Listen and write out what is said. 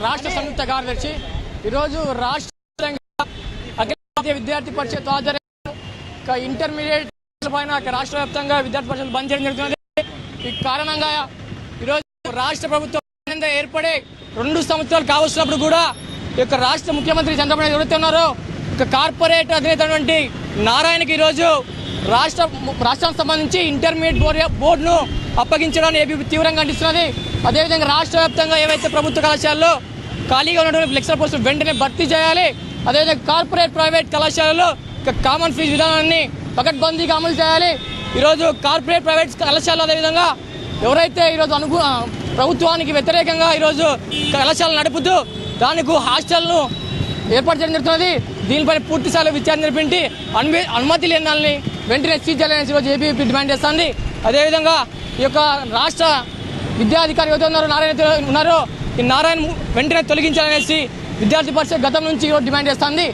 రాష్ట్ర సంయుక్త కార్యదర్శి ఈరోజు రాష్ట్ర అఖిల భారతీయ విద్యార్థి పరిషత్ ఆధ్వర్యంలో ఇంటర్మీడియట్ పైన రాష్ట్ర వ్యాప్తంగా విద్యార్థి పరిషత్ బంద్ చేయడం జరుగుతుంది. ఈ కారణంగా ఈరోజు రాష్ట్ర ప్రభుత్వం ఏర్పడే 2 సంవత్సరాలు కావస్తున్నప్పుడు కూడా ఈ యొక్క రాష్ట్ర ముఖ్యమంత్రి చంద్రబాబు నాయుడు ఎవరైతే ఉన్నారో ఒక కార్పొరేట్ అధినేతటువంటి నారాయణకి ఈరోజు రాష్ట్రానికి సంబంధించి ఇంటర్మీడియట్ బోర్డును అప్పగించడాన్ని ఏపీ తీవ్రంగా ఖండిస్తున్నది. అదేవిధంగా రాష్ట్ర వ్యాప్తంగా ఏవైతే ప్రభుత్వ కళాశాలలో ఖాళీగా ఉన్నటువంటి లెక్చరర్ పోస్టులు వెంటనే భర్తీ చేయాలి. అదేవిధంగా కార్పొరేట్ ప్రైవేట్ కళాశాలలో కామన్ ఫీజు విధానాన్ని పకడ్బందీగా అమలు చేయాలి. ఈరోజు కార్పొరేట్ ప్రైవేట్ కళాశాలలో అదేవిధంగా ఎవరైతే ఈరోజు ప్రభుత్వానికి వ్యతిరేకంగా ఈరోజు కళాశాలలు నడుపుతూ దానికి హాస్టల్ను ఏర్పాటు చేయడం జరుగుతున్నది. దీనిపై పూర్తి స్థాయిలో విచారణ జరిపి అనుమతి లేని వెంటనే సీజ్ చేయాలని ఈరోజు ఏపీ డిమాండ్ చేస్తుంది. అదేవిధంగా ఈ యొక్క రాష్ట్ర విద్యాధికారి ఎవరైతే ఉన్నారో ఈ నారాయణ వెంటనే తొలగించాలనేసి విద్యార్థి పరిషత్ గతం నుంచి డిమాండ్ చేస్తుంది.